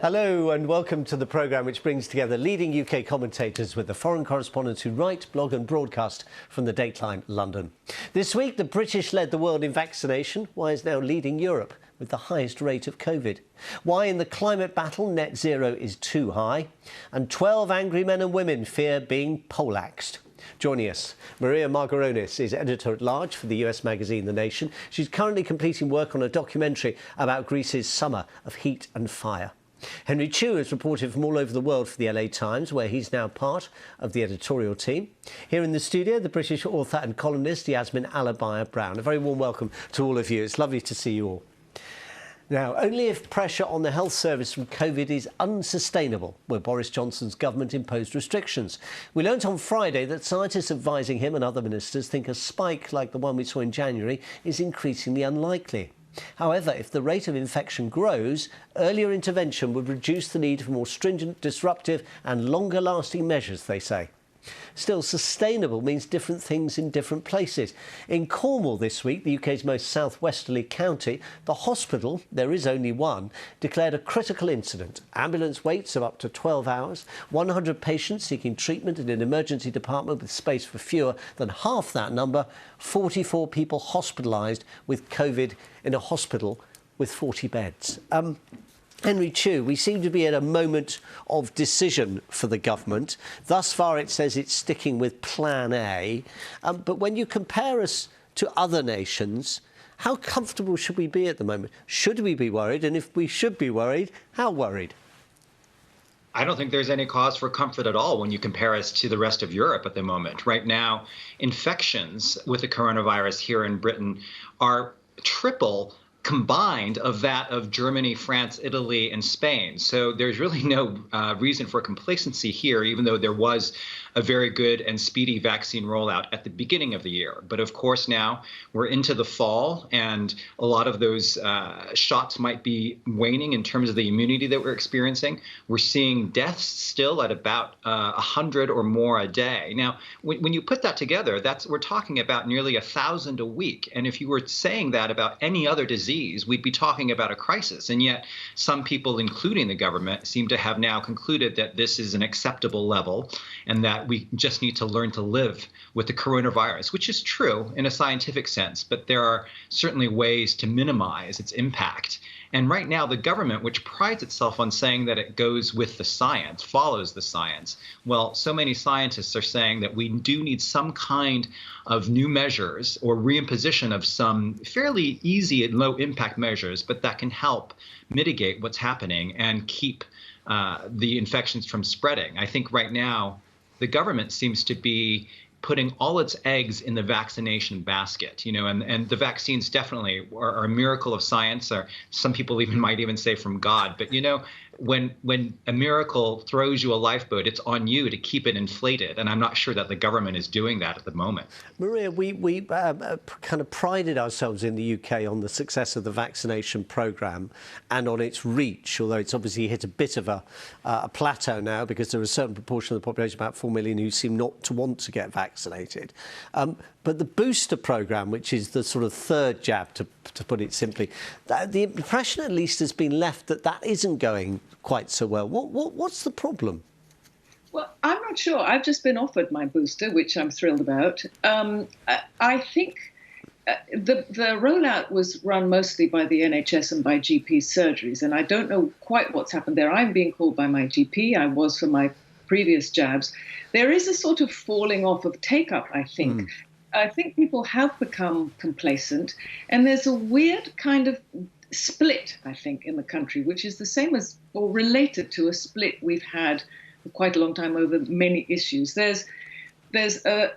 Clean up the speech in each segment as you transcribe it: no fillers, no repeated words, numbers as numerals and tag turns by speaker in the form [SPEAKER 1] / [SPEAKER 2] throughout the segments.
[SPEAKER 1] Hello and welcome to the programme which brings together leading UK commentators with the foreign correspondents who write, blog and broadcast from the Dateline London. This week the British led the world in vaccination, why is now leading Europe with the highest rate of COVID. Why in the climate battle net zero is too high. And 12 angry men and women fear being poleaxed. Joining us, Maria Margaronis is editor-at-large for the US magazine The Nation. She's currently completing work on a documentary about Greece's summer of heat and fire. Henry Chu has reported from all over the world for the LA Times, where he's now part of the editorial team. Here in the studio, the British author and columnist Yasmin Alibaya-Brown. A very warm welcome to all of you. It's lovely to see you all. Now, only if pressure on the health service from COVID is unsustainable will Boris Johnson's government impose restrictions. We learnt on Friday that scientists advising him and other ministers think a spike like the one we saw in January is increasingly unlikely. However, if the rate of infection grows, earlier intervention would reduce the need for more stringent, disruptive and longer-lasting measures, they say. Still, sustainable means different things in different places. In Cornwall this week, the UK's most southwesterly county, the hospital, there is only one, declared a critical incident. Ambulance waits of up to 12 hours, 100 patients seeking treatment in an emergency department with space for fewer than half that number, 44 people hospitalised with COVID in a hospital with 40 beds. Henry Chu, we seem to be at a moment of decision for the government. Thus far, it says it's sticking with Plan A. But when you compare us to other nations, how comfortable should we be at the moment? Should we be worried? And if we should be worried, how worried?
[SPEAKER 2] I don't think there's any cause for comfort at all when you compare us to the rest of Europe at the moment. Right now, infections with the coronavirus here in Britain are triple combined of that of Germany, France, Italy, and Spain. So there's really no reason for complacency here, even though there was a very good and speedy vaccine rollout at the beginning of the year. But of course, now we're into the fall, and a lot of those shots might be waning in terms of the immunity that we're experiencing. We're seeing deaths still at about 100 or more a day. Now, when you put that together, we're talking about nearly 1,000 a week. And if you were saying that about any other disease, we'd be talking about a crisis. And yet some people, including the government, seem to have now concluded that this is an acceptable level and that we just need to learn to live with the coronavirus, which is true in a scientific sense, but there are certainly ways to minimize its impact. And right now, the government, which prides itself on saying that it goes with the science, follows the science, well, so many scientists are saying that we do need some kind of new measures or reimposition of some fairly easy and low impact measures, but that can help mitigate what's happening and keep the infections from spreading. I think right now, the government seems to be putting all its eggs in the vaccination basket, and the vaccines definitely are a miracle of science, or some people might even say from God. But, when a miracle throws you a lifeboat, it's on you to keep it inflated. And I'm not sure that the government is doing that at the moment.
[SPEAKER 1] Maria, we kind of prided ourselves in the UK on the success of the vaccination programme and on its reach, although it's obviously hit a bit of a plateau now because there are a certain proportion of the population, about 4 million, who seem not to want to get vaccinated. But the booster programme, which is the sort of third jab, to put it simply, the impression at least has been left that isn't going quite so well. What's the problem?
[SPEAKER 3] Well, I'm not sure. I've just been offered my booster, which I'm thrilled about. I think the rollout was run mostly by the NHS and by GP surgeries, and I don't know quite what's happened there. I'm being called by my GP. I was for my previous jabs. There is a sort of falling off of take-up, I think. I think people have become complacent, and there's a weird kind of split, I think, in the country, which is the same as, or related to, a split we've had for quite a long time over many issues. There's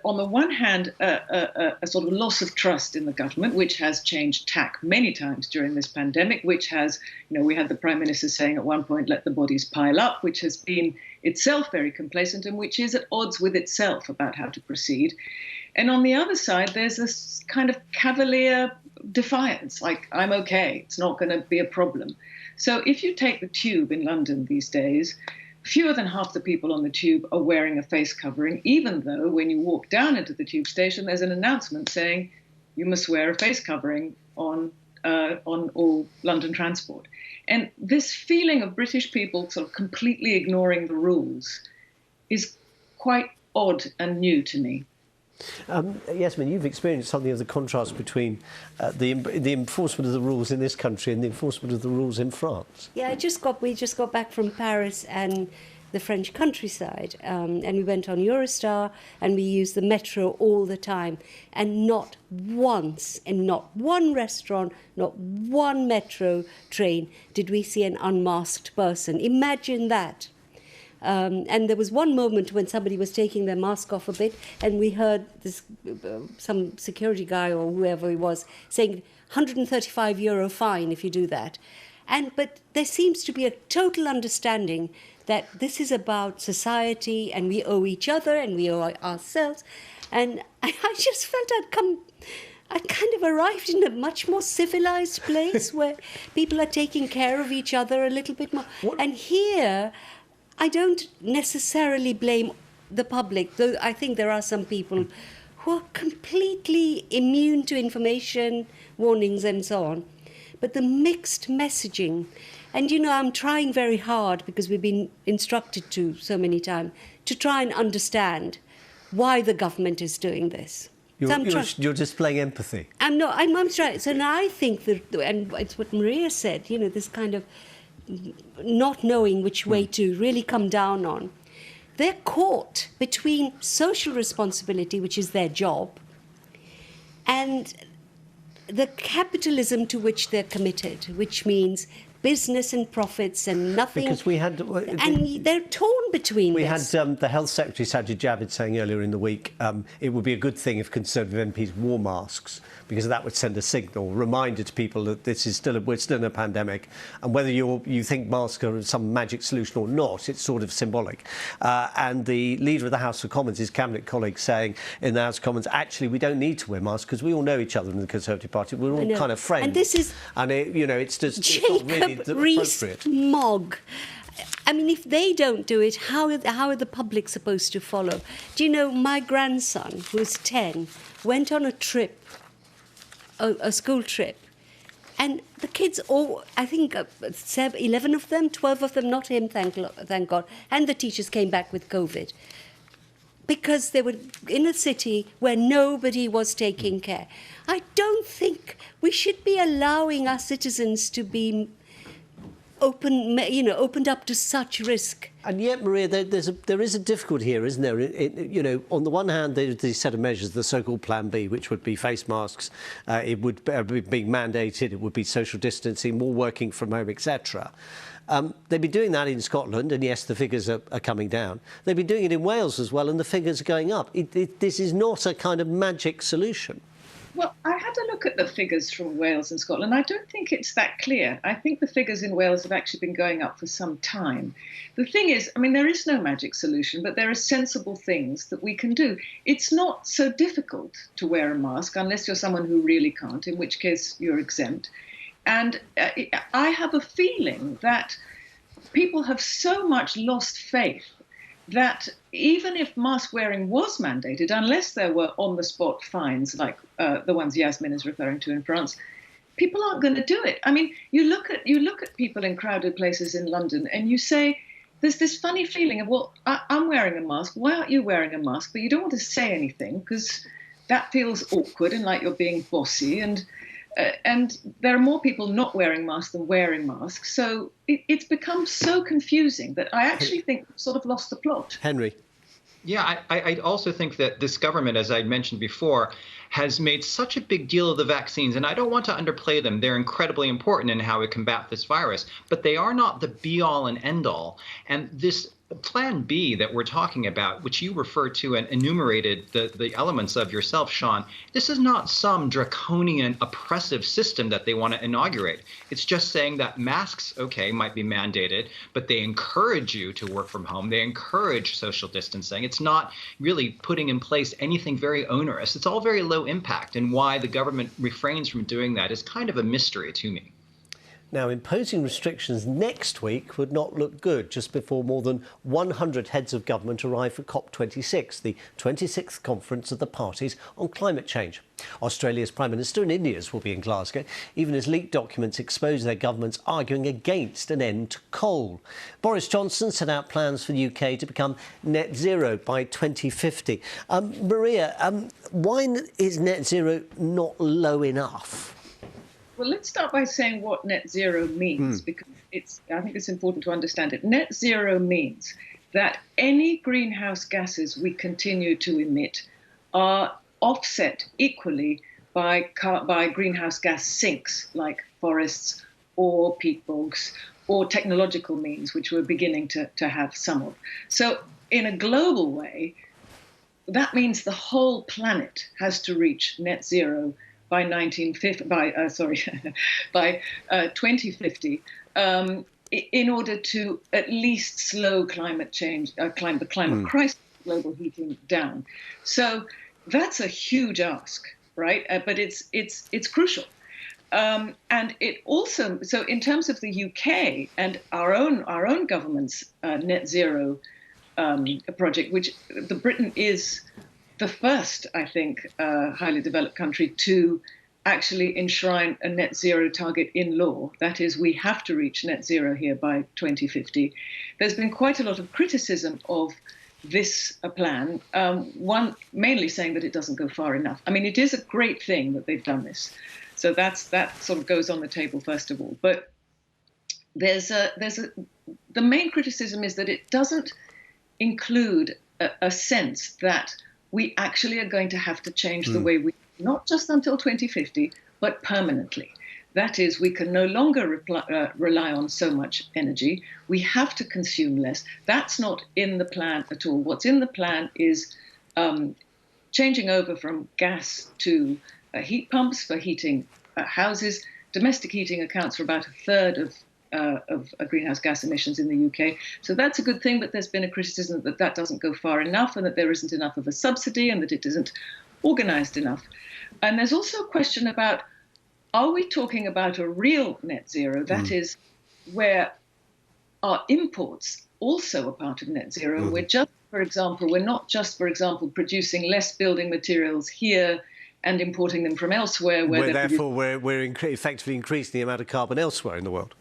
[SPEAKER 3] on the one hand, a sort of loss of trust in the government, which has changed tack many times during this pandemic, which has, we had the Prime Minister saying at one point, let the bodies pile up, which has been itself very complacent and which is at odds with itself about how to proceed. And on the other side, there's this kind of cavalier defiance, like, I'm okay, it's not going to be a problem. So if you take the tube in London these days, fewer than half the people on the tube are wearing a face covering, even though when you walk down into the tube station, there's an announcement saying you must wear a face covering on on all London transport. And this feeling of British people sort of completely ignoring the rules is quite odd and new to me.
[SPEAKER 1] Yasmin, you've experienced something of the contrast between the enforcement of the rules in this country and the enforcement of the rules in France.
[SPEAKER 4] Yeah, we just got back from Paris and the French countryside, and we went on Eurostar and we used the metro all the time, and not once in not one restaurant, not one metro train did we see an unmasked person. Imagine that. And there was one moment when somebody was taking their mask off a bit, and we heard this some security guy or whoever he was saying €135 fine if you do that. But there seems to be a total understanding that this is about society, and we owe each other and we owe ourselves. And I just felt I'd kind of arrived in a much more civilized place where people are taking care of each other a little bit more. What? And here, I don't necessarily blame the public, though I think there are some people who are completely immune to information, warnings and so on. But the mixed messaging, and I'm trying very hard, because we've been instructed to so many times, to try and understand why the government is doing this.
[SPEAKER 1] You're displaying empathy.
[SPEAKER 4] I'm trying. So now I think that, and it's what Maria said, this kind of not knowing which way to really come down on. They're caught between social responsibility, which is their job, and the capitalism to which they're committed, which means business and profits and nothing.
[SPEAKER 1] Because we had...
[SPEAKER 4] And they're torn between
[SPEAKER 1] We
[SPEAKER 4] this.
[SPEAKER 1] had the Health Secretary, Sajid Javid, saying earlier in the week it would be a good thing if Conservative MPs wore masks, because that would send a signal, reminder to people that we're still in a pandemic, and whether you think masks are some magic solution or not, it's sort of symbolic. And the Leader of the House of Commons, his Cabinet colleague, saying in the House of Commons, actually, we don't need to wear masks because we all know each other in the Conservative Party. We're all kind of friends.
[SPEAKER 4] And this is...
[SPEAKER 1] And, it's just...
[SPEAKER 4] Jacob
[SPEAKER 1] it's not really
[SPEAKER 4] Rees-Mogg. I mean, if they don't do it, how are the public supposed to follow? Do you know, my grandson, who's 10, went on a trip, a school trip, and the kids all, I think 11 of them, 12 of them, not him, thank God, and the teachers came back with COVID, because they were in a city where nobody was taking care. I don't think we should be allowing our citizens to be opened up to such risk.
[SPEAKER 1] And yet, Maria, there is a difficulty here, isn't there? On the one hand, there's the set of measures, the so-called Plan B, which would be face masks, it would be being mandated, it would be social distancing, more working from home, etc. They've been doing that in Scotland, and yes, the figures are coming down. They've been doing it in Wales as well, and the figures are going up. This is not a kind of magic solution.
[SPEAKER 3] Well, I had a look at the figures from Wales and Scotland. I don't think it's that clear. I think the figures in Wales have actually been going up for some time. The thing is, there is no magic solution, but there are sensible things that we can do. It's not so difficult to wear a mask unless you're someone who really can't, in which case you're exempt. And I have a feeling that people have so much lost faith that even if mask wearing was mandated, unless there were on-the-spot fines like the ones Yasmin is referring to in France, people aren't going to do it. You look at people in crowded places in London and you say, there's this funny feeling of, well, I'm wearing a mask. Why aren't you wearing a mask? But you don't want to say anything because that feels awkward and like you're being bossy. And there are more people not wearing masks than wearing masks. So it's become so confusing that I actually think we've sort of lost the plot.
[SPEAKER 1] Henry.
[SPEAKER 2] Yeah, I also think that this government, as I mentioned before, has made such a big deal of the vaccines, and I don't want to underplay them. They're incredibly important in how we combat this virus, but they are not the be-all and end-all. And this Plan B that we're talking about, which you referred to and enumerated the elements of yourself, Sean, this is not some draconian oppressive system that they want to inaugurate. It's just saying that masks, okay, might be mandated, but they encourage you to work from home. They encourage social distancing. It's not really putting in place anything very onerous. It's all very low impact, and why the government refrains from doing that is kind of a mystery to me.
[SPEAKER 1] Now, imposing restrictions next week would not look good just before more than 100 heads of government arrive for COP26, the 26th conference of the parties on climate change. Australia's Prime Minister and India's will be in Glasgow, even as leaked documents expose their governments arguing against an end to coal. Boris Johnson set out plans for the UK to become net zero by 2050. Maria, why is net zero not low enough?
[SPEAKER 3] Well, let's start by saying what net zero means, because I think it's important to understand it. Net zero means that any greenhouse gases we continue to emit are offset equally by greenhouse gas sinks like forests or peat bogs or technological means, which we're beginning to have some of. So in a global way, that means the whole planet has to reach net zero by 2050 in order to at least slow climate change, the climate crisis, global heating down. So that's a huge ask, right? But it's crucial. And it also, so in terms of the UK and our own government's net zero project, which Britain is the first, I think, highly developed country to actually enshrine a net zero target in law. That is, we have to reach net zero here by 2050. There's been quite a lot of criticism of this plan, one mainly saying that it doesn't go far enough. I mean, it is a great thing that they've done this. So that sort of goes on the table, first of all. But the main criticism is that it doesn't include a sense that we actually are going to have to change the way we, not just until 2050, but permanently. That is, we can no longer rely on so much energy. We have to consume less. That's not in the plan at all. What's in the plan is changing over from gas to heat pumps for heating houses. Domestic heating accounts for about a third of greenhouse gas emissions in the UK. So that's a good thing, but there's been a criticism that that doesn't go far enough and that there isn't enough of a subsidy and that it isn't organised enough. And there's also a question about, are we talking about a real net zero? That is, where our imports also are part of net zero. And we're not just, for example, producing less building materials here and importing them from elsewhere.
[SPEAKER 1] We're effectively increasing the amount of carbon elsewhere in the world.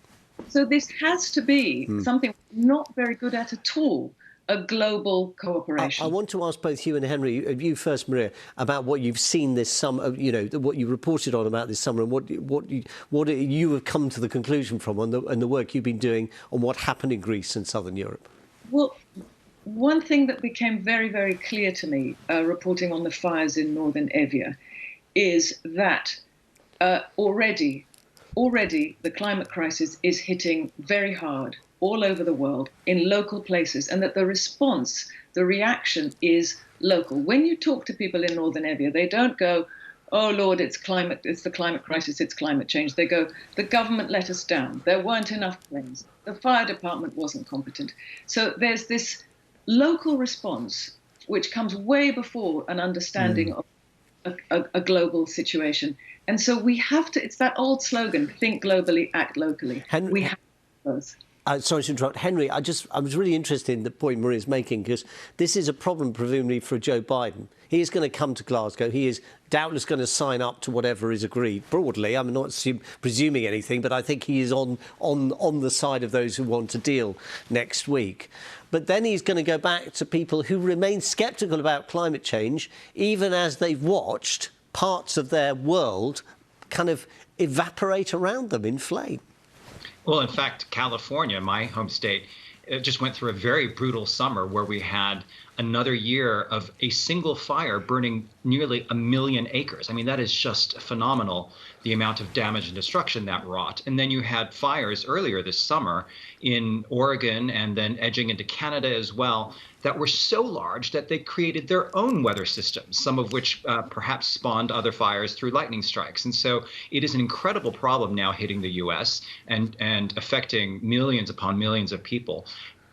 [SPEAKER 3] So this has to be something we're not very good at all, a global cooperation.
[SPEAKER 1] I want to ask both you and Henry, you first, Maria, about what you've seen this summer, what you reported on about this summer and what you have come to the conclusion from and the work you've been doing on what happened in Greece and southern Europe.
[SPEAKER 3] Well, one thing that became very, very clear to me, reporting on the fires in northern Evia, is that already the climate crisis is hitting very hard all over the world in local places, and that the response, the reaction is local. When you talk to people in northern Evia, they don't go, oh Lord, it's the climate crisis, it's climate change. They go, the government let us down. There weren't enough planes. The fire department wasn't competent. So there's this local response which comes way before an understanding of a global situation. And so we have to, it's that old slogan, think globally, act locally. We have both.
[SPEAKER 1] Sorry to interrupt. Henry, I was really interested in the point Maria's making, because this is a problem, presumably, for Joe Biden. He is going to come to Glasgow. He is doubtless going to sign up to whatever is agreed broadly. I'm not presuming anything, but I think he is on the side of those who want to deal next week. But then he's going to go back to people who remain sceptical about climate change, even as they've watched parts of their world kind of evaporate around them in flame.
[SPEAKER 2] Well, in fact, California, my home state, just went through a very brutal summer where we had another year of a single fire burning nearly 1 million acres. I mean, that is just phenomenal, the amount of damage and destruction that wrought. And then you had fires earlier this summer in Oregon and then edging into Canada as well, that were so large that they created their own weather systems, some of which perhaps spawned other fires through lightning strikes. And so it is an incredible problem now hitting the US and affecting millions upon millions of people.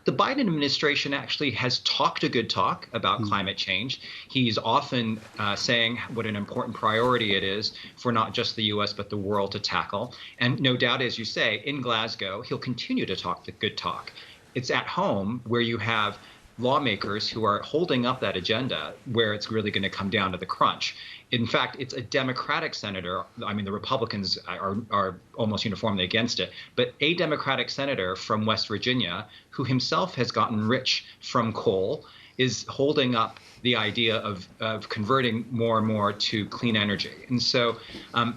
[SPEAKER 2] The Biden administration actually has talked a good talk about climate change. He's often saying what an important priority it is for not just the U.S. but the world to tackle. And no doubt, as you say, in Glasgow, he'll continue to talk the good talk. It's at home where you have lawmakers who are holding up that agenda where it's really going to come down to the crunch. In fact, it's a Democratic senator. I mean, the Republicans are almost uniformly against it, but a Democratic senator from West Virginia, who himself has gotten rich from coal, is holding up the idea of converting more and more to clean energy. And so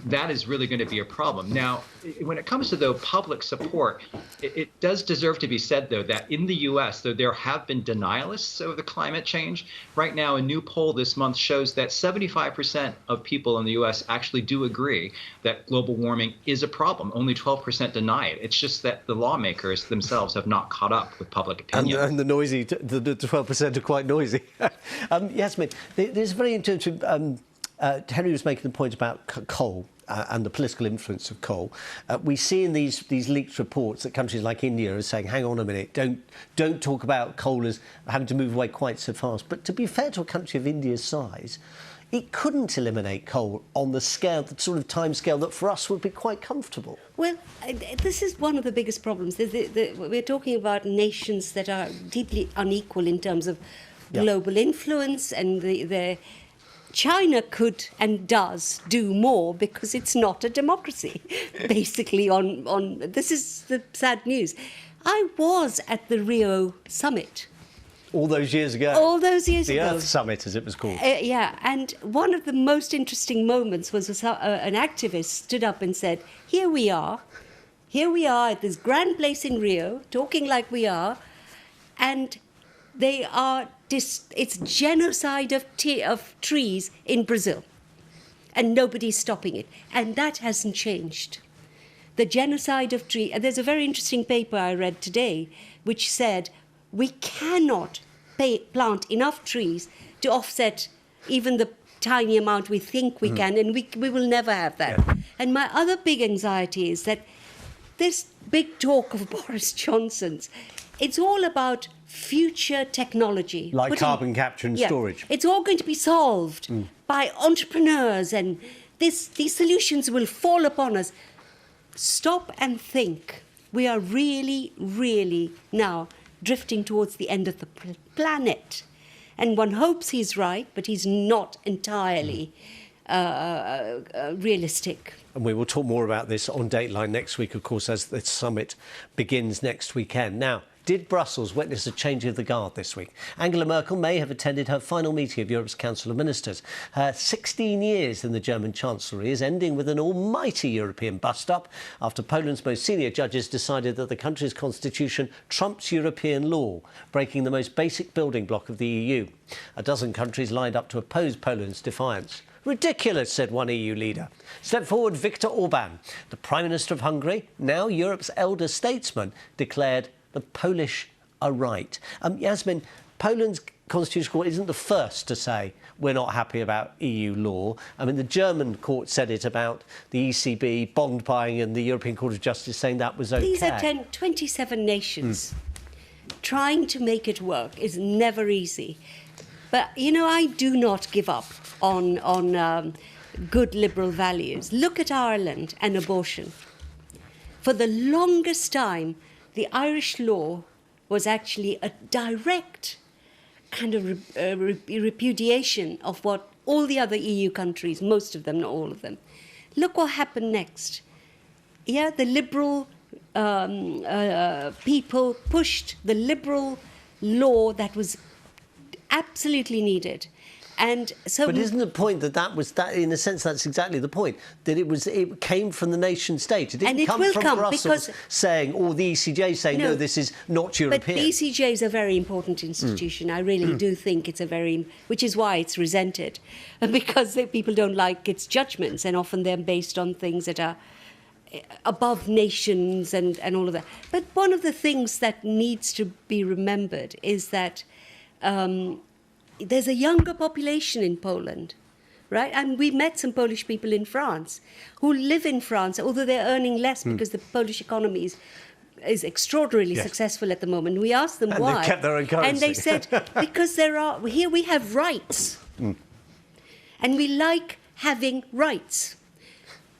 [SPEAKER 2] that is really going to be a problem. Now, when it comes to, though, public support, it does deserve to be said, though, that in the U.S., though there have been denialists over the climate change, right now a new poll this month shows that 75% of people in the U.S. actually do agree that global warming is a problem. Only 12% deny it. It's just that the lawmakers themselves have not caught up with public opinion.
[SPEAKER 1] And the 12% are quite noisy. Yasmin, there's very interesting. Henry was making the point about coal and the political influence of coal. We see in these leaked reports that countries like India are saying, "Hang on a minute, don't talk about coal as having to move away quite so fast." But to be fair to a country of India's size, it couldn't eliminate coal on the scale, the sort of time scale that for us would be quite comfortable.
[SPEAKER 4] Well, this is one of the biggest problems. We're talking about nations that are deeply unequal in terms of global influence, and China could and does do more because it's not a democracy. Basically, on this is the sad news. I was at the Rio summit.
[SPEAKER 1] All those years ago.
[SPEAKER 4] All those years ago.
[SPEAKER 1] The Earth Summit, as it was called.
[SPEAKER 4] Yeah, and one of the most interesting moments was an activist stood up and said, here we are at this grand place in Rio, talking like we are, and they are it's genocide of trees in Brazil, and nobody's stopping it, and that hasn't changed. The genocide of trees. And there's a very interesting paper I read today which said we cannot plant enough trees to offset even the tiny amount we think we can, and we will never have that. Yeah. And my other big anxiety is that this big talk of Boris Johnson's, it's all about future technology.
[SPEAKER 1] Like carbon capture and storage.
[SPEAKER 4] It's all going to be solved by entrepreneurs, and these solutions will fall upon us. Stop and think. We are really, really now drifting towards the end of the planet. And one hopes he's right, but he's not entirely realistic.
[SPEAKER 1] And we will talk more about this on Dateline next week, of course, as the summit begins next weekend. Now, did Brussels witness a change of the guard this week? Angela Merkel may have attended her final meeting of Europe's Council of Ministers. Her 16 years in the German Chancellery is ending with an almighty European bust-up after Poland's most senior judges decided that the country's constitution trumps European law, breaking the most basic building block of the EU. A dozen countries lined up to oppose Poland's defiance. Ridiculous, said one EU leader. Step forward Viktor Orban, the Prime Minister of Hungary, now Europe's elder statesman, declared the Polish are right. Yasmin, Poland's Constitutional Court isn't the first to say we're not happy about EU law. I mean, the German court said it about the ECB, bond buying, and the European Court of Justice saying that was OK.
[SPEAKER 4] These are 27 nations. Trying to make it work is never easy. But, you know, I do not give up on good liberal values. Look at Ireland and abortion. For the longest time, the Irish law was actually a direct kind of repudiation of what all the other EU countries, most of them, not all of them. Look what happened next. Yeah, the liberal people pushed the liberal law that was absolutely needed. And so,
[SPEAKER 1] but isn't the point that was that? In a sense, that's exactly the point. That it came from the nation state. It didn't come from Brussels saying, or the ECJ saying, no, this is not European.
[SPEAKER 4] But the ECJ is a very important institution. I really do think it's which is why it's resented, because people don't like its judgments, and often they're based on things that are above nations and all of that. But one of the things that needs to be remembered is that there's a younger population in Poland, right? And we met some Polish people in France who live in France, although they're earning less because the Polish economy is is extraordinarily successful at the moment. We asked them why.
[SPEAKER 1] They've kept their own currency.
[SPEAKER 4] And they said, because here we have rights. And we like having rights.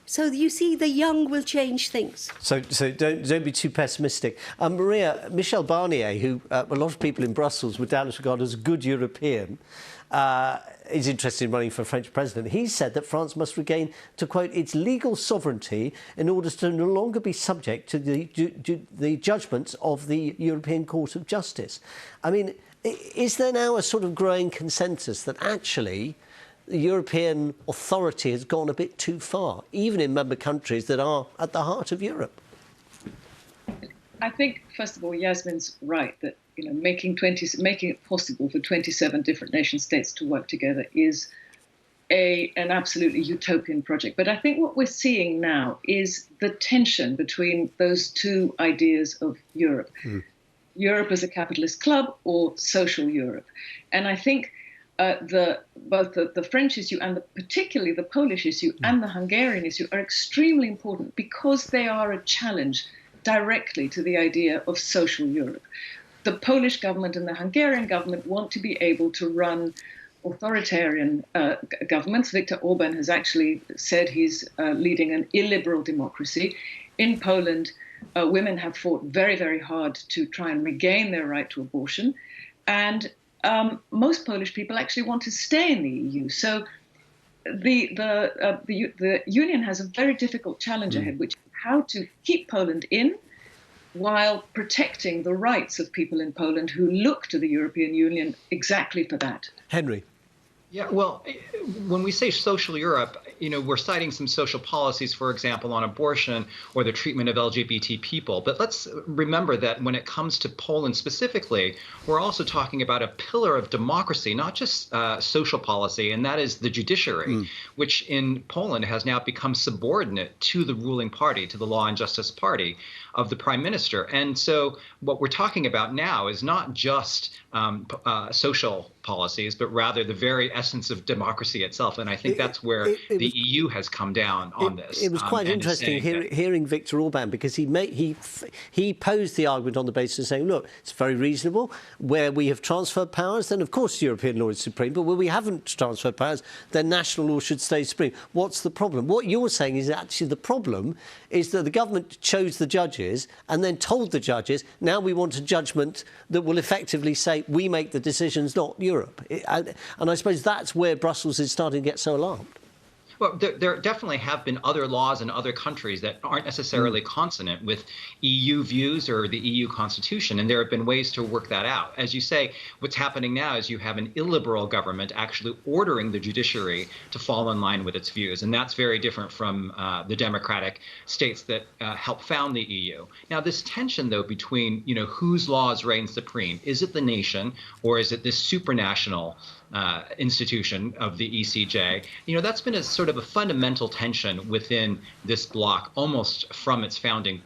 [SPEAKER 4] So you see, the young will change things.
[SPEAKER 1] So don't be too pessimistic. Maria, Michel Barnier, who a lot of people in Brussels would doubtless regard as a good European, is interested in running for French president. He said that France must regain, to quote, its legal sovereignty in order to no longer be subject to the judgments of the European Court of Justice. I mean, is there now a sort of growing consensus that actually the European authority has gone a bit too far, even in member countries that are at the heart of Europe?
[SPEAKER 3] I think, first of all, Yasmin's right that making it possible for 27 different nation states to work together is an absolutely utopian project. But I think what we're seeing now is the tension between those two ideas of Europe. Europe as a capitalist club or social Europe. And I think both the French issue and particularly the Polish issue and the Hungarian issue are extremely important because they are a challenge directly to the idea of social Europe. The Polish government and the Hungarian government want to be able to run authoritarian governments. Viktor Orban has actually said he's leading an illiberal democracy. In Poland, women have fought very, very hard to try and regain their right to abortion. And most Polish people actually want to stay in the EU. So the Union has a very difficult challenge ahead, which is how to keep Poland in while protecting the rights of people in Poland who look to the European Union exactly for that.
[SPEAKER 1] Henry.
[SPEAKER 2] Yeah, well, when we say social Europe, we're citing some social policies, for example, on abortion or the treatment of LGBT people. But let's remember that when it comes to Poland specifically, we're also talking about a pillar of democracy, not just social policy, and that is the judiciary, which in Poland has now become subordinate to the ruling party, to the Law and Justice Party of the prime minister. And so what we're talking about now is not just social policies, but rather the very essence of democracy itself. And I think that's where the EU has come down on this.
[SPEAKER 1] It was quite interesting hearing Viktor Orban, because he posed the argument on the basis of saying, look, it's very reasonable. Where we have transferred powers, then of course European law is supreme. But where we haven't transferred powers, then national law should stay supreme. What's the problem? What you're saying is actually the problem is that the government chose the judges and then told the judges, now we want a judgment that will effectively say we make the decisions, not Europe. And I suppose that's where Brussels is starting to get so alarmed.
[SPEAKER 2] Well, there definitely have been other laws in other countries that aren't necessarily consonant with EU views or the EU constitution, and there have been ways to work that out. As you say, what's happening now is you have an illiberal government actually ordering the judiciary to fall in line with its views, and that's very different from the democratic states that helped found the EU. Now, this tension, though, between whose laws reign supreme, is it the nation or is it this supranational institution of the ECJ? That's been a sort of a fundamental tension within this bloc almost from its founding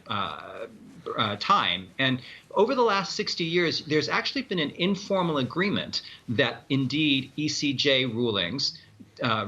[SPEAKER 2] time. And over the last 60 years, there's actually been an informal agreement that indeed ECJ rulings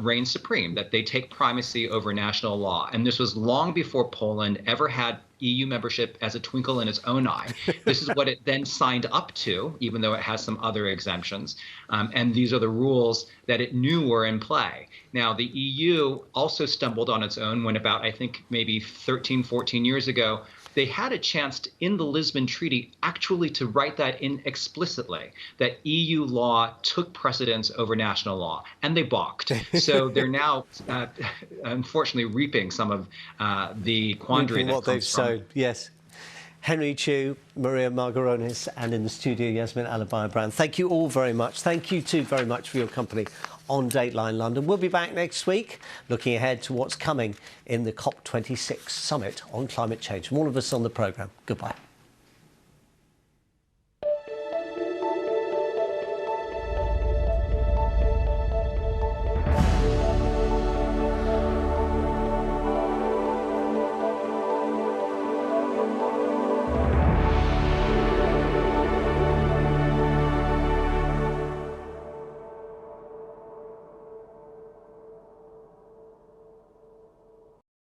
[SPEAKER 2] reign supreme, that they take primacy over national law. And this was long before Poland ever had EU membership as a twinkle in its own eye. This is what it then signed up to, even though it has some other exemptions. And these are the rules that it knew were in play. Now, the EU also stumbled on its own when about, I think, maybe 13, 14 years ago, they had a chance in the Lisbon Treaty actually to write that in explicitly, that EU law took precedence over national law, and they balked. So they're now, unfortunately, reaping some of the quandary that comes from.
[SPEAKER 1] Yes. Henry Chu, Maria Margaronis, and in the studio, Yasmin Alabai-Brown. Thank you all very much. Thank you too very much for your company on Dateline London. We'll be back next week looking ahead to what's coming in the COP26 summit on climate change. From all of us on the programme, goodbye.